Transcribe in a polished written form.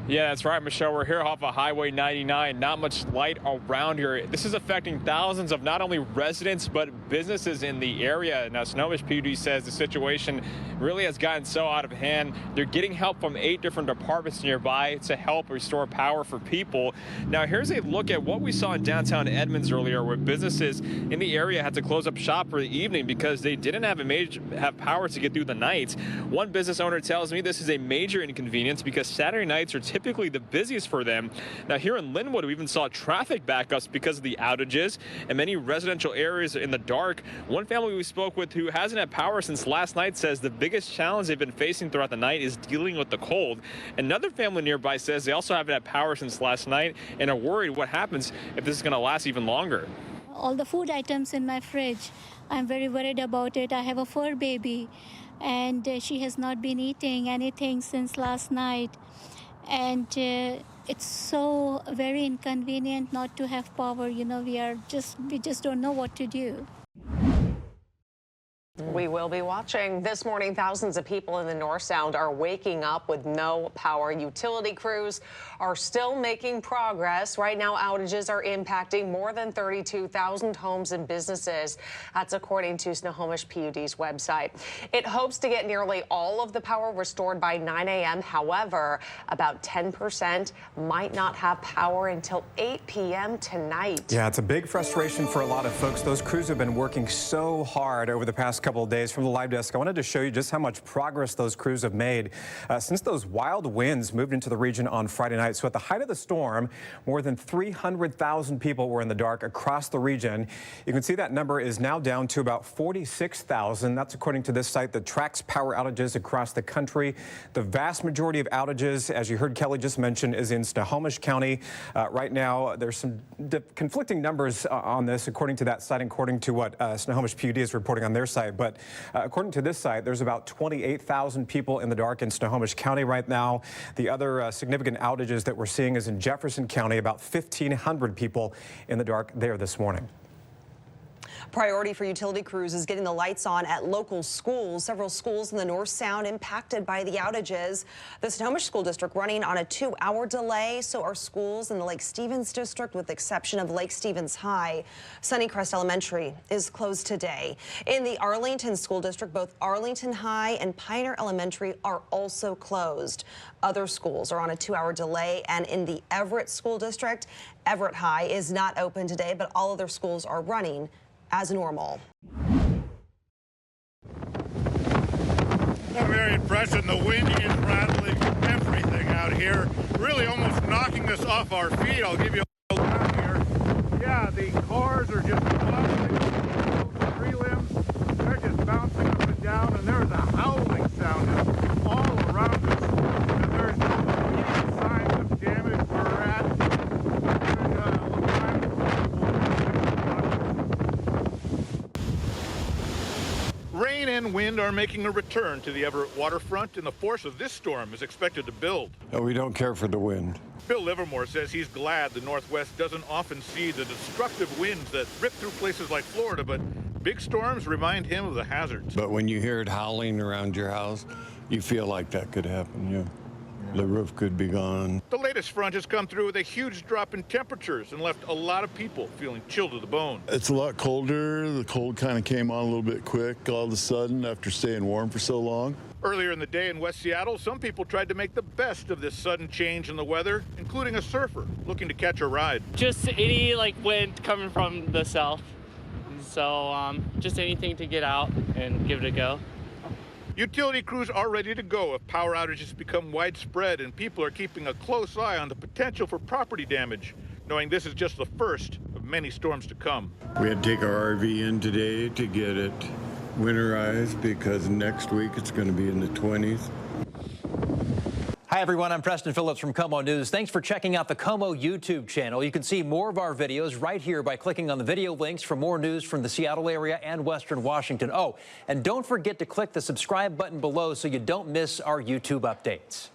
Yeah, that's right, Michelle. We're here off of Highway 99. Not much light around here. This is affecting thousands of not only residents, but businesses in the area. Now, Snohomish PD says the situation really has gotten so out of hand. They're getting help from 8 different departments nearby to help restore power for people. Now, here's a look at what we saw in downtown Edmonds earlier, where businesses in the area had to close up shop for the evening because they didn't have power to get through the night. One business owner tells me this is a major inconvenience because Saturday nights are typically the busiest for them. Now, here in Linwood, we even saw traffic backups because of the outages and many residential areas in the dark. One family we spoke with who hasn't had power since last night says the biggest challenge they've been facing throughout the night is dealing with the cold. Another family nearby says they also haven't had power since last night and are worried what happens if this is going to last even longer. All the food items in my fridge, I'm very worried about it. I have a fur baby and she has not been eating anything since last night. And it's so very inconvenient not to have power. You know, we just don't know what to do. We will be watching. This morning, thousands of people in the North Sound are waking up with no power. Utility crews are still making progress. Right now, outages are impacting more than 32,000 homes and businesses. That's according to Snohomish PUD's website. It hopes to get nearly all of the power restored by 9 a.m. However, about 10% might not have power until 8 p.m. tonight. Yeah, it's a big frustration for a lot of folks. Those crews have been working so hard over the past couple of days. From the live desk, I wanted to show you just how much progress those crews have made since those wild winds moved into the region on Friday night. So at the height of the storm, more than 300,000 people were in the dark across the region. You can see that number is now down to about 46,000. That's according to this site that tracks power outages across the country. The vast majority of outages, as you heard Kelly just mention, is in Snohomish County. Right now, there's some conflicting numbers on this, according to that site, according to what Snohomish PUD is reporting on their site. But according to this site, there's about 28,000 people in the dark in Snohomish County right now. The other significant outages that we're seeing is in Jefferson County, about 1,500 people in the dark there this morning. Priority for utility crews is getting the lights on at local schools. Several schools in the North Sound impacted by the outages. The Snohomish School District running on a 2-hour delay. So are schools in the Lake Stevens District, with the exception of Lake Stevens High. Sunnycrest Elementary is closed today. In the Arlington School District, both Arlington High and Pioneer Elementary are also closed. Other schools are on a 2-hour delay. And in the Everett School District, Everett High is not open today, but all other schools are running as normal. Not a very impressive. The wind is rattling everything out here, really almost knocking us off our feet. I'll give you a look down here. Yeah, the cars are just bouncing. The tree limbs, they're just bouncing up and down, and there is a howling sound just all around us. And there's no immediate signs of damage where we're at. Rain and wind are making a return to the Everett waterfront, and the force of this storm is expected to build. We don't care for the wind. Bill Livermore says he's glad the Northwest doesn't often see the destructive winds that rip through places like Florida, but big storms remind him of the hazards. But when you hear it howling around your house, you feel like that could happen, yeah. The roof could be gone. The latest front has come through with a huge drop in temperatures and left a lot of people feeling chilled to the bone. It's a lot colder. The cold kind of came on a little bit quick all of a sudden after staying warm for so long. Earlier in the day in West Seattle, some people tried to make the best of this sudden change in the weather, including a surfer looking to catch a ride. Just any wind coming from the south. So just anything to get out and give it a go. Utility crews are ready to go if power outages become widespread, and people are keeping a close eye on the potential for property damage, knowing this is just the first of many storms to come. We had to take our RV in today to get it winterized because next week it's going to be in the 20s. Hi, everyone. I'm Preston Phillips from KOMO News. Thanks for checking out the KOMO YouTube channel. You can see more of our videos right here by clicking on the video links for more news from the Seattle area and Western Washington. Oh, and don't forget to click the subscribe button below so you don't miss our YouTube updates.